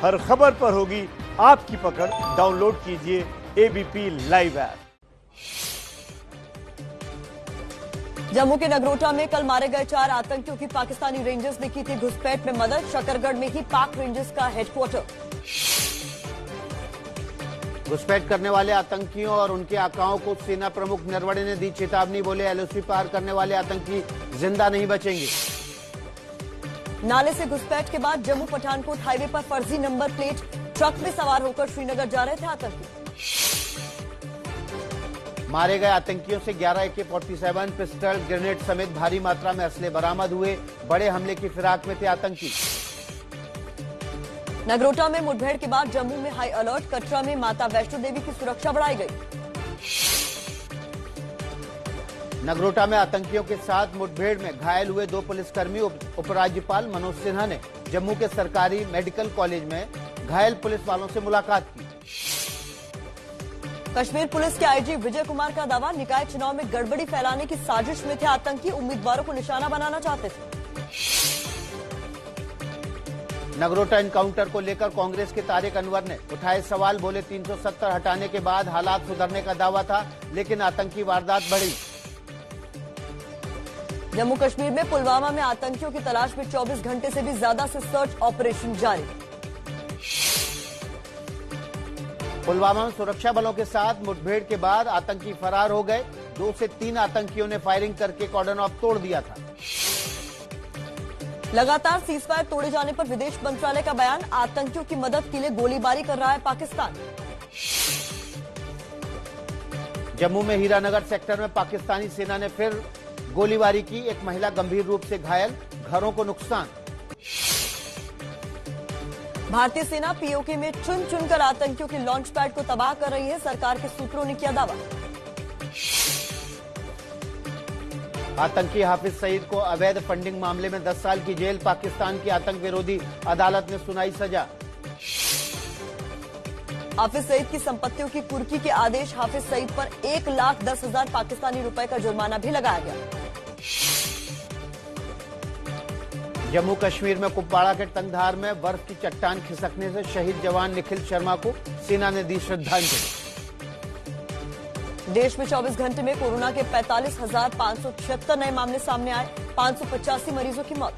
हर खबर पर होगी आपकी पकड़। डाउनलोड कीजिए एबीपी लाइव ऐप। जम्मू के नगरोटा में कल मारे गए 4 आतंकियों की पाकिस्तानी रेंजर्स ने की थी घुसपैठ में मदद। शकरगढ़ में ही पाक रेंजर्स का हेडक्वार्टर। घुसपैठ करने वाले आतंकियों और उनके आकाओं को सेना प्रमुख नरवणे ने दी चेतावनी। बोले एलओसी पार करने वाले आतंकी जिंदा नहीं बचेंगे। नाले से घुसपैठ के बाद जम्मू पठानकोट हाईवे पर फर्जी नंबर प्लेट ट्रक में सवार होकर श्रीनगर जा रहे थे आतंकी। मारे गए आतंकियों से 11 AK-47 पिस्टल, ग्रेनेड समेत भारी मात्रा में असले बरामद हुए। बड़े हमले की फिराक में थे आतंकी। नगरोटा में मुठभेड़ के बाद जम्मू में हाई अलर्ट। कटरा में माता वैष्णो देवी की सुरक्षा बढ़ाई गई। नगरोटा में आतंकियों के साथ मुठभेड़ में घायल हुए 2 पुलिसकर्मी। उपराज्यपाल मनोज सिन्हा ने जम्मू के सरकारी मेडिकल कॉलेज में घायल पुलिस वालों से मुलाकात की। कश्मीर पुलिस के आईजी विजय कुमार का दावा, निकाय चुनाव में गड़बड़ी फैलाने की साजिश में थे आतंकी। उम्मीदवारों को निशाना बनाना चाहते थे। नगरोटा एनकाउंटर को लेकर कांग्रेस के तारिक अनवर ने उठाए सवाल। बोले 370 हटाने के बाद हालात सुधरने का दावा था, लेकिन आतंकी वारदात बढ़ी। जम्मू कश्मीर में पुलवामा में आतंकियों की तलाश में 24 घंटे से भी ज्यादा से सर्च ऑपरेशन जारी। पुलवामा में सुरक्षा बलों के साथ मुठभेड़ के बाद आतंकी फरार हो गए। 2 से 3 आतंकियों ने फायरिंग करके कॉर्डन ऑफ तोड़ दिया था। लगातार सीजफायर तोड़े जाने पर विदेश मंत्रालय का बयान, आतंकियों की मदद के लिए गोलीबारी कर रहा है पाकिस्तान। जम्मू में हीरानगर सेक्टर में पाकिस्तानी सेना ने फिर गोलीबारी की। एक महिला गंभीर रूप से घायल, घरों को नुकसान। भारतीय सेना पीओके में चुन चुनकर आतंकियों के लॉन्च पैड को तबाह कर रही है, सरकार के सूत्रों ने किया दावा। आतंकी हाफिज सईद को अवैध फंडिंग मामले में 10 साल की जेल। पाकिस्तान की आतंक विरोधी अदालत ने सुनाई सजा। हाफिज सईद की संपत्तियों की कुर्की के आदेश। हाफिज सईद पर 1,10,000 पाकिस्तानी रुपए का जुर्माना भी लगाया गया। जम्मू कश्मीर में कुपवाड़ा के टंगधार में बर्फ की चट्टान खिसकने से शहीद जवान निखिल शर्मा को सेना ने दी श्रद्धांजलि। देश में 24 घंटे में कोरोना के 45,576 नए मामले सामने आए। 585 मरीजों की मौत।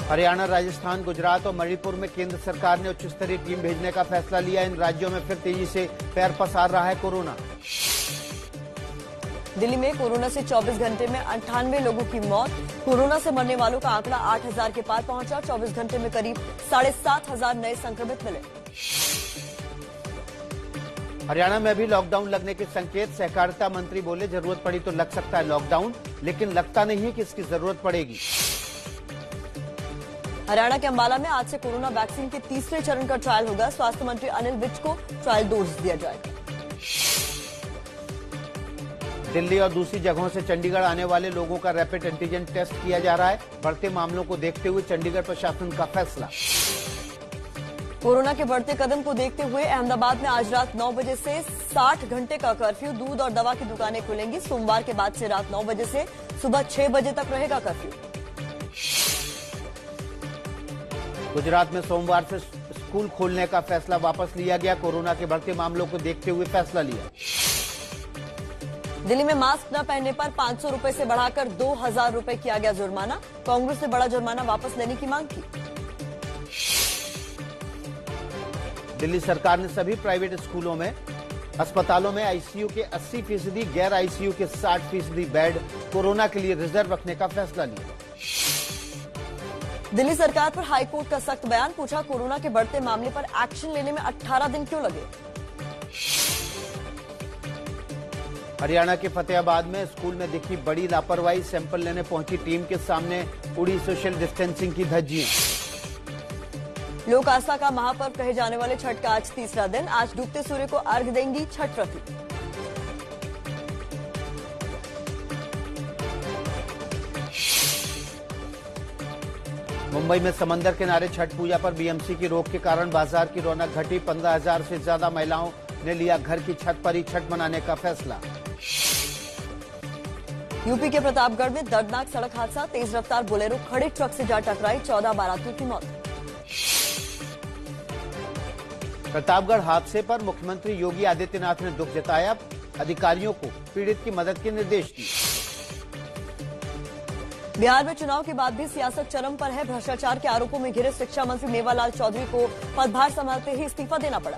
हरियाणा, राजस्थान, गुजरात और मणिपुर में केंद्र सरकार ने उच्च स्तरीय टीम भेजने का फैसला लिया। इन राज्यों में फिर तेजी से पैर पसार रहा है कोरोना। दिल्ली में कोरोना से 24 घंटे में 98 लोगों की मौत। कोरोना से मरने वालों का आंकड़ा 8,000 के पार पहुंचा। 24 घंटे में करीब 7,500 नए संक्रमित मिले। हरियाणा में भी लॉकडाउन लगने के संकेत। सहकारिता मंत्री बोले जरूरत पड़ी तो लग सकता है लॉकडाउन, लेकिन लगता नहीं है कि इसकी जरूरत पड़ेगी। हरियाणा के अंबाला में आज से कोरोना वैक्सीन के तीसरे चरण का ट्रायल होगा। स्वास्थ्य मंत्री अनिल विज को ट्रायल डोज दिया जाएगा। दिल्ली और दूसरी जगहों से चंडीगढ़ आने वाले लोगों का रैपिड एंटीजन टेस्ट किया जा रहा है। बढ़ते मामलों को देखते हुए चंडीगढ़ प्रशासन का फैसला। कोरोना के बढ़ते कदम को देखते हुए अहमदाबाद में आज रात 9 बजे से 60 घंटे का कर्फ्यू। दूध और दवा की दुकानें खुलेंगी। सोमवार के बाद से रात 9 बजे से सुबह 6 बजे तक रहेगा कर्फ्यू। गुजरात में सोमवार से स्कूल खोलने का फैसला वापस लिया गया। कोरोना के बढ़ते मामलों को देखते हुए फैसला लिया। दिल्ली में मास्क न पहनने पर 500 रुपए से बढ़ाकर 2,000 रुपए किया गया जुर्माना। कांग्रेस ने बड़ा जुर्माना वापस लेने की मांग की। दिल्ली सरकार ने सभी प्राइवेट स्कूलों में, अस्पतालों में आईसीयू के 80%, गैर आईसीयू के 60% बेड कोरोना के लिए रिजर्व रखने का फैसला लिया। दिल्ली सरकार पर हाईकोर्ट का सख्त बयान। पूछा, कोरोना के बढ़ते मामले पर एक्शन लेने में 18 दिन क्यों लगे। हरियाणा के फतेहाबाद में स्कूल में दिखी बड़ी लापरवाही। सैंपल लेने पहुंची टीम के सामने उड़ी सोशल डिस्टेंसिंग की धज्जियां। लोक आस्था का महापर्व कहे जाने वाले छठ का आज तीसरा दिन। आज डूबते सूर्य को अर्घ्य देंगी छठ व्रती। मुंबई में समंदर किनारे छठ पूजा पर बीएमसी की रोक के कारण बाजार की रौनक घटी। 15,000 से ज्यादा महिलाओं ने लिया घर की छत पर ही छठ मनाने का फैसला। यूपी के प्रतापगढ़ में दर्दनाक सड़क हादसा, तेज रफ्तार बोलेरो खड़े ट्रक से जा टकराई, 14 बारातियों की मौत। प्रतापगढ़ हादसे पर मुख्यमंत्री योगी आदित्यनाथ ने दुख जताया, अधिकारियों को पीड़ित की मदद के निर्देश दिए। बिहार में चुनाव के बाद भी सियासत चरम पर है, भ्रष्टाचार के आरोपों में घिरे शिक्षा मंत्री मेवालाल चौधरी को पदभार संभालते ही इस्तीफा देना पड़ा।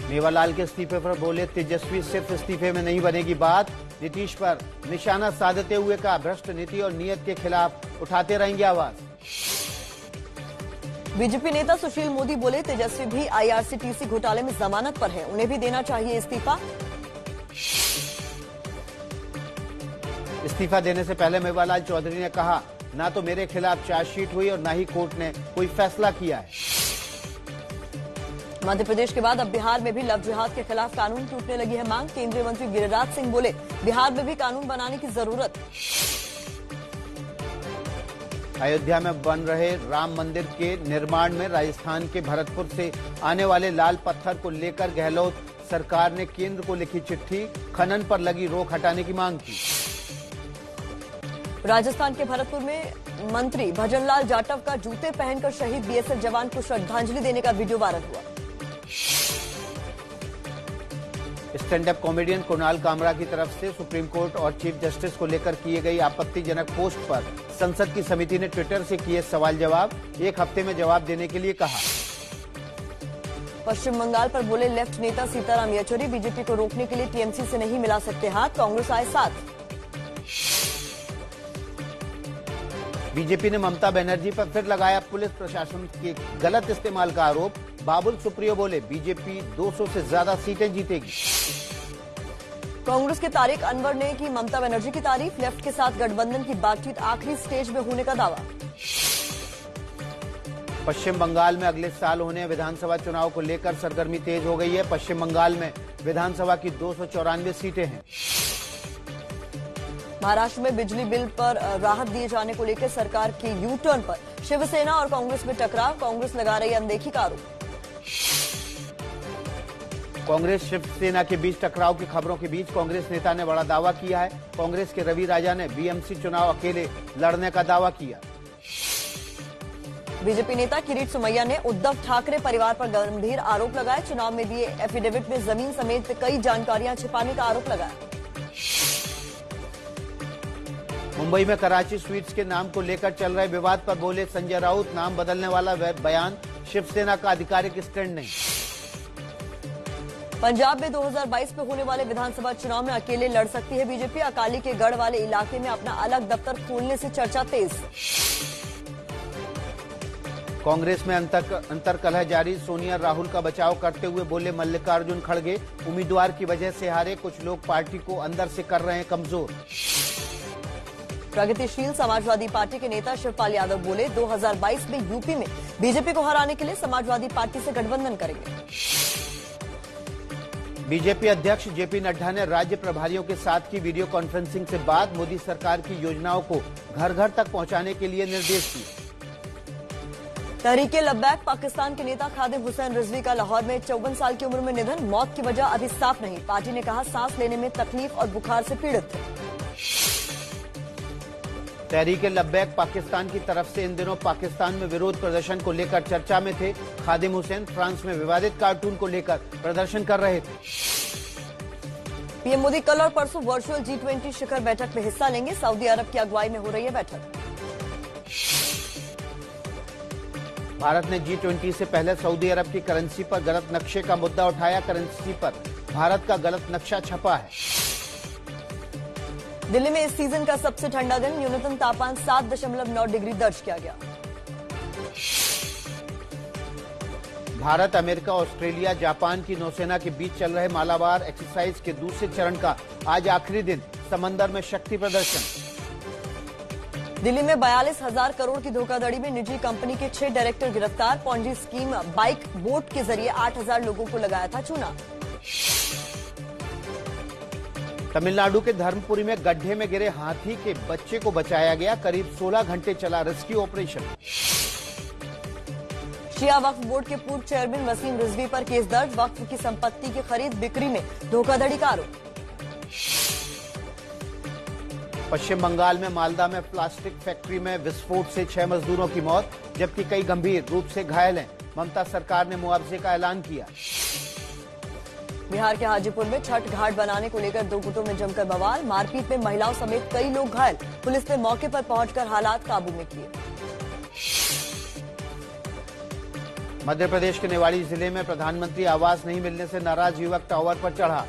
मेवालाल के इस्तीफे पर बोले तेजस्वी, सिर्फ इस्तीफे में नहीं बनेगी बात। नीतीश पर निशाना साधते हुए कहा, भ्रष्ट नीति और नीयत के खिलाफ उठाते रहेंगे आवाज। बीजेपी नेता सुशील मोदी बोले, तेजस्वी भी आईआरसीटीसी घोटाले में जमानत पर है, उन्हें भी देना चाहिए इस्तीफा। इस्तीफा देने से पहले मेवालाल चौधरी ने कहा, ना तो मेरे खिलाफ चार्जशीट हुई और ना ही कोर्ट ने कोई फैसला किया है। मध्य प्रदेश के बाद अब बिहार में भी लव जिहाद के खिलाफ कानून टूटने लगी है मांग, केंद्रीय मंत्री गिरिराज सिंह बोले, बिहार में भी कानून बनाने की जरूरत। अयोध्या में बन रहे राम मंदिर के निर्माण में राजस्थान के भरतपुर से आने वाले लाल पत्थर को लेकर गहलोत सरकार ने केंद्र को लिखी चिट्ठी, खनन पर लगी रोक हटाने की मांग की। राजस्थान के भरतपुर में मंत्री भजनलाल जाटव का जूते पहनकर शहीद बीएसएफ जवान को श्रद्धांजलि देने का वीडियो वायरल हुआ। Stand up comedian Kunal Kamra की तरफ से सुप्रीम कोर्ट और चीफ जस्टिस को लेकर किए गई आपत्तिजनक पोस्ट पर संसद की समिति ने ट्विटर से किए सवाल जवाब, एक हफ्ते में जवाब देने के लिए कहा। पश्चिम बंगाल पर बोले लेफ्ट नेता सीताराम येचुरी, बीजेपी को रोकने के लिए टीएमसी से नहीं मिला सकते हाथ, कांग्रेस आए साथ। बीजेपी ने ममता बनर्जी पर फिर लगाया पुलिस प्रशासन के गलत इस्तेमाल का आरोप, बाबुल सुप्रियो बोले, बीजेपी 200 से ज्यादा सीटें जीतेगी। कांग्रेस के तारिक अनवर ने की ममता बनर्जी की तारीफ, लेफ्ट के साथ गठबंधन की बातचीत आखिरी स्टेज में होने का दावा। पश्चिम बंगाल में अगले साल होने विधानसभा चुनाव को लेकर सरगर्मी तेज हो गई है। पश्चिम बंगाल में विधानसभा की 294 सीटें हैं। महाराष्ट्र में बिजली बिल पर राहत दिए जाने को लेकर सरकार के यू टर्न पर शिवसेना और कांग्रेस में टकराव, कांग्रेस लगा रही अनदेखी का आरोप। कांग्रेस शिवसेना के बीच टकराव की खबरों के बीच कांग्रेस नेता ने बड़ा दावा किया है। कांग्रेस के रवि राजा ने बीएमसी चुनाव अकेले लड़ने का दावा किया। बीजेपी नेता किरीट सोमैया ने उद्धव ठाकरे परिवार पर गंभीर आरोप लगाए, चुनाव में दिए एफिडेविट में जमीन समेत कई जानकारियां छिपाने का आरोप लगाया। मुंबई में कराची स्वीट्स के नाम को लेकर चल रहे विवाद पर बोले संजय राउत, नाम बदलने वाला बयान शिवसेना का आधिकारिक स्टैंड नहीं। पंजाब में 2022 में होने वाले विधानसभा चुनाव में अकेले लड़ सकती है बीजेपी, अकाली के गढ़ वाले इलाके में अपना अलग दफ्तर खोलने से चर्चा तेज। कांग्रेस में अंतरकलह जारी, सोनिया राहुल का बचाव करते हुए बोले मल्लिकार्जुन खड़गे, उम्मीदवार की वजह से हारे, कुछ लोग पार्टी को अंदर से कर रहे हैं कमजोर। प्रगतिशील समाजवादी पार्टी के नेता शिवपाल यादव बोले, 2022 में यूपी में बीजेपी को हराने के लिए समाजवादी पार्टी से गठबंधन करेंगे। बीजेपी अध्यक्ष जेपी नड्डा ने राज्य प्रभारियों के साथ की वीडियो कॉन्फ्रेंसिंग से बाद मोदी सरकार की योजनाओं को घर घर तक पहुंचाने के लिए निर्देश दिए। तहरीके लब्बैक पाकिस्तान के नेता खादिम हुसैन रिजवी का लाहौर में 54 साल की उम्र में निधन, मौत की वजह अभी साफ नहीं। पार्टी ने कहा सांस लेने में तकलीफ और बुखार से पीड़ित थे। तहरीके लब्बैक पाकिस्तान की तरफ से इन दिनों पाकिस्तान में विरोध प्रदर्शन को लेकर चर्चा में थे। खादिम हुसैन फ्रांस में विवादित कार्टून को लेकर प्रदर्शन कर रहे थे। पीएम मोदी कल और परसों वर्चुअल G20 शिखर बैठक में हिस्सा लेंगे, सऊदी अरब की अगुवाई में हो रही है बैठक। भारत ने G20 से पहले सऊदी अरब की करेंसी पर गलत नक्शे का मुद्दा उठाया, करेंसी पर भारत का गलत नक्शा छपा है। दिल्ली में इस सीजन का सबसे ठंडा दिन, न्यूनतम तापमान 7.9 डिग्री दर्ज किया गया। भारत, अमेरिका, ऑस्ट्रेलिया, जापान की नौसेना के बीच चल रहे मालाबार एक्सरसाइज के दूसरे चरण का आज आखिरी दिन, समंदर में शक्ति प्रदर्शन। दिल्ली में 42,000 करोड़ की धोखाधड़ी में निजी कंपनी के 6 डायरेक्टर गिरफ्तार, पॉन्जी स्कीम बाइक बोट के जरिए 8,000 लोगों को लगाया था चूना। तमिलनाडु के धर्मपुरी में गड्ढे में गिरे हाथी के बच्चे को बचाया गया, करीब 16 घंटे चला rescue operation. Shia Waqf board के पूर्व चेयरमैन वसीम रिजवी पर केस दर्ज, वक्फ की संपत्ति की खरीद बिक्री में धोखाधड़ी का आरोप। पश्चिम बंगाल में मालदा में प्लास्टिक फैक्ट्री में विस्फोट से 6 मजदूरों की मौत, जबकि कई गंभीर रूप से घायल हैं। ममता सरकार ने मुआवजे का ऐलान किया। बिहार के हाजीपुर में छठ घाट बनाने को लेकर 2 गुटों में जमकर बवाल, मारपीट में महिलाओं समेत कई लोग घायल। पुलिस ने मौके पर पहुंचकर हालात काबू में किए। मध्य प्रदेश के निवाड़ी जिले में प्रधानमंत्री आवास नहीं मिलने से नाराज युवक टावर पर चढ़ा।